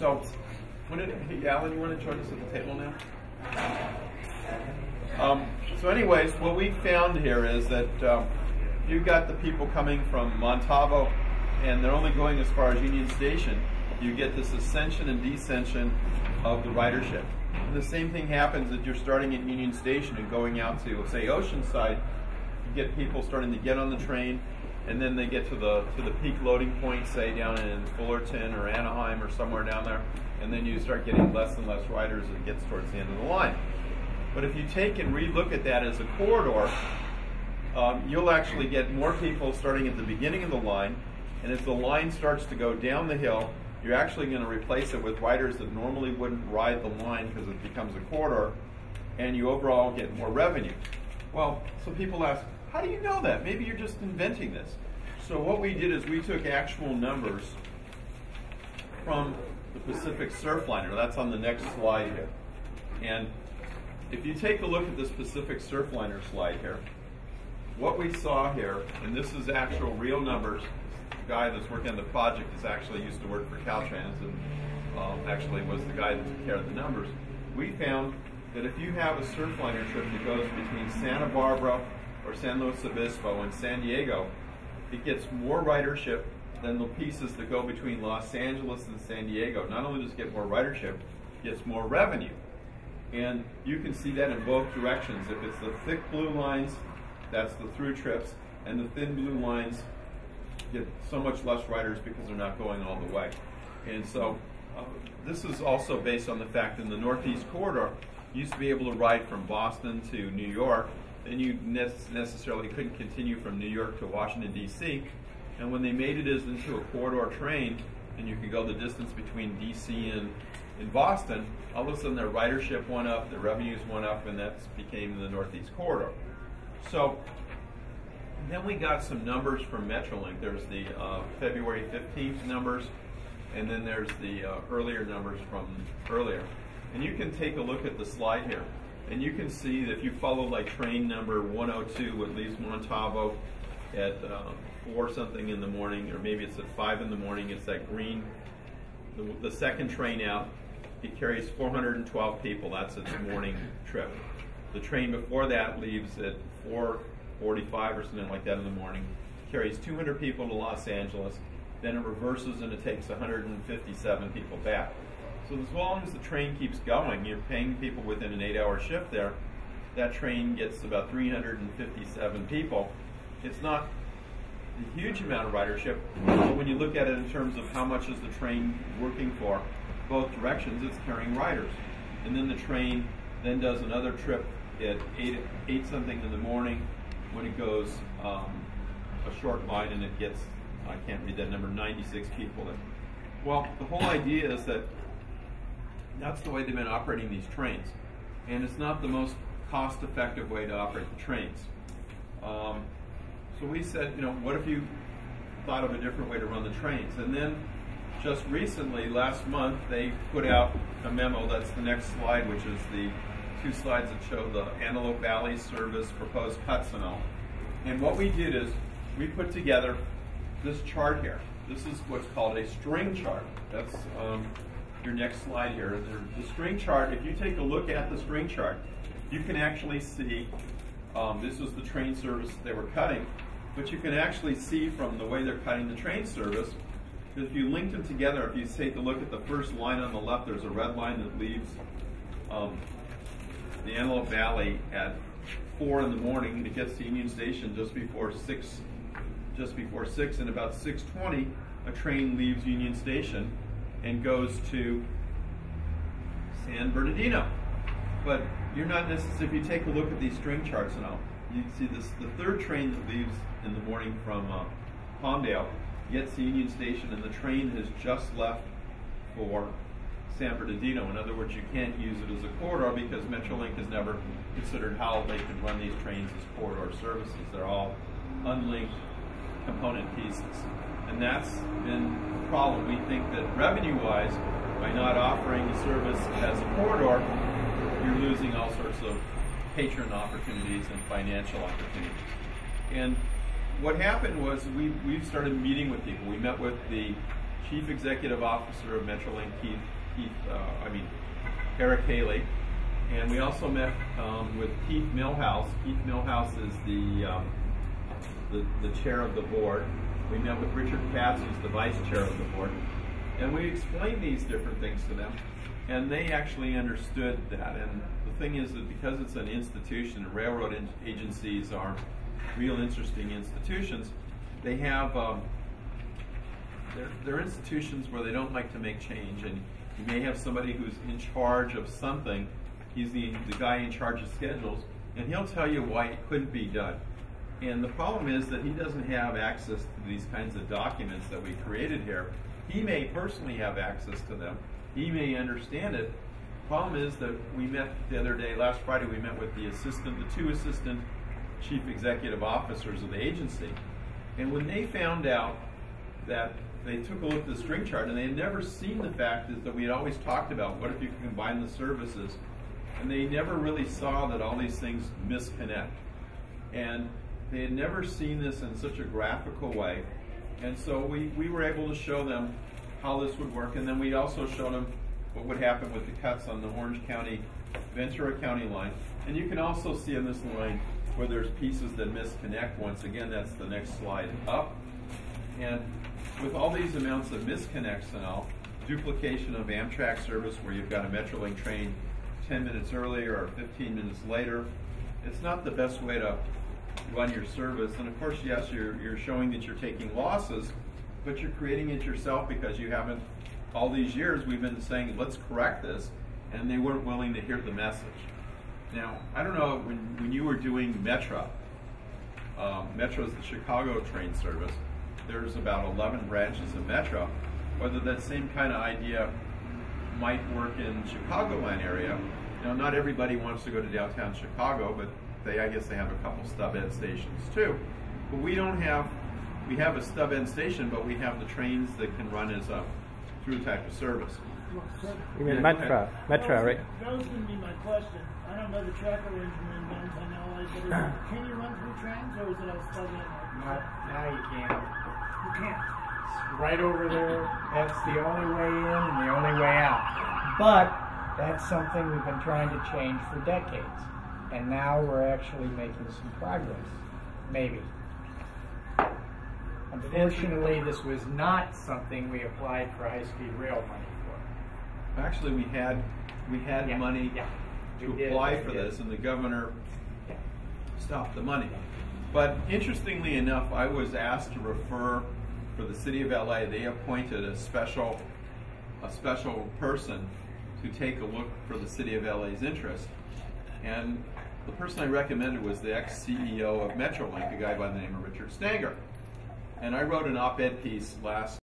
So, hey, Alan, you want to join us at the table now? So anyways, what we found here is that you've got the people coming from Montalvo, and they're only going as far as Union Station. You get this ascension and descension of the ridership. And the same thing happens if you're starting at Union Station and going out to, say, Oceanside. You get people starting to get on the train, and then they get to the peak loading point, say down in Fullerton or Anaheim or somewhere down there, and then you start getting less and less riders as it gets towards the end of the line. But if you take and re-look at that as a corridor, you'll actually get more people starting at the beginning of the line, and as the line starts to go down the hill, you're actually going to replace it with riders that normally wouldn't ride the line because it becomes a corridor, and you overall get more revenue. Well, so people ask, how do you know that? Maybe you're just inventing this. So what we did is we took actual numbers from the Pacific Surfliner. That's on the next slide here. And if you take a look at this Pacific Surfliner slide here, what we saw here, and this is actual real numbers. The guy that's working on the project is actually used to work for Caltrans and actually was the guy that took care of the numbers. We found that if you have a Surfliner trip that goes between Santa Barbara or San Luis Obispo and San Diego, it gets more ridership than the pieces that go between Los Angeles and San Diego. Not only does it get more ridership, it gets more revenue. And you can see that in both directions. If it's the thick blue lines, that's the through trips, and the thin blue lines get so much less riders because they're not going all the way. And so this is also based on the fact in the Northeast Corridor, you used to be able to ride from Boston to New York, and you necessarily couldn't continue from New York to Washington, D.C. And when they made it as into a corridor train, and you could go the distance between D.C. and Boston, all of a sudden their ridership went up, their revenues went up, and that became the Northeast Corridor. So then we got some numbers from Metrolink. There's the February 15th numbers, and then there's the earlier numbers from earlier. And you can take a look at the slide here, and you can see that if you follow like train number 102, it leaves Montalvo at 4 something in the morning, or maybe it's at 5 in the morning. It's that green, the second train out. It carries 412 people. That's its morning trip. The train before that leaves at 4:45 or something like that in the morning. Carries 200 people to Los Angeles. Then it reverses and it takes 157 people back. So as long as the train keeps going, you're paying people within an 8-hour shift there. That train gets about 357 people. It's not a huge amount of ridership, but when you look at it in terms of how much is the train working for both directions, it's carrying riders. And then the train then does another trip at 8 something in the morning when it goes a short line, and it gets, I can't read that number, 96 people. Well, the whole idea is that that's the way they've been operating these trains. And it's not the most cost-effective way to operate the trains. So we said, what if you thought of a different way to run the trains? And then just recently, last month, they put out a memo. That's the next slide, which is the 2 slides that show the Antelope Valley service proposed cuts and all. And what we did is we put together this chart here. This is what's called a string chart. That's your next slide here. The string chart, if you take a look at the string chart, you can actually see, this was the train service they were cutting, but you can actually see from the way they're cutting the train service, that if you link them together, if you take a look at the first line on the left, there's a red line that leaves the Antelope Valley at 4 in the morning, and it gets to Union Station just before 6, and about 6:20, a train leaves Union Station and goes to San Bernardino. But you're not necessarily, if you take a look at these string charts and all, you can see this, the third train that leaves in the morning from Palmdale gets to Union Station, and the train has just left for San Bernardino. In other words, you can't use it as a corridor because Metrolink has never considered how they can run these trains as corridor services. They're all unlinked component pieces. And that's been the problem. We think that revenue-wise, by not offering a service as a corridor, you're losing all sorts of patron opportunities and financial opportunities. And what happened was we've started meeting with people. We met with the Chief Executive Officer of Metrolink, Eric Haley, and we also met with Keith Millhouse. Keith Millhouse is the chair of the board. We met with Richard Katz, who's the vice chair of the board, and we explained these different things to them, and they actually understood that. And the thing is that because it's an institution, and railroad agencies are real interesting institutions, they have they're institutions where they don't like to make change, and you may have somebody who's in charge of something. He's the guy in charge of schedules, and he'll tell you why it couldn't be done. And the problem is that he doesn't have access to these kinds of documents that we created here. He may personally have access to them. He may understand it. The problem is that we met the other day, last Friday, we met with the two assistant chief executive officers of the agency. And when they found out that they took a look at the string chart, and they had never seen the fact that we had always talked about what if you could combine the services, and they never really saw that all these things misconnect. And they had never seen this in such a graphical way. And so we were able to show them how this would work, and then we also showed them what would happen with the cuts on the Orange County, Ventura County line. And you can also see on this line where there's pieces that misconnect. Once again, that's the next slide up. And with all these amounts of misconnects and all, duplication of Amtrak service where you've got a Metrolink train 10 minutes earlier or 15 minutes later, it's not the best way to run your service. And of course, yes, you're showing that you're taking losses, but you're creating it yourself because you haven't, all these years we've been saying, let's correct this, and they weren't willing to hear the message. Now, I don't know, when you were doing Metro, Metro's the Chicago train service, there's about 11 branches of Metro. Whether that same kind of idea might work in Chicagoland area. You know, not everybody wants to go to downtown Chicago, but I guess they have a couple stub end stations too. But we don't have, we have a stub end station, but we have the trains that can run as a through type of service. You mean Metro, right? That was going to be my question. I don't know the track arrangement in downtown LA, but can you run through trains, or is it a stub end? Now you can't. You can't. It's right over there. That's the only way in and the only way out. But that's something we've been trying to change for decades. And now we're actually making some progress. Maybe. Unfortunately, this was not something we applied for high-speed rail money for. Actually, we had money to apply for this, and the governor stopped the money. But interestingly enough, I was asked to refer for the city of LA. They appointed a special person to take a look for the city of LA's interest. And the person I recommended was the ex-CEO of Metrolink, a guy by the name of Richard Stanger. And I wrote an op-ed piece last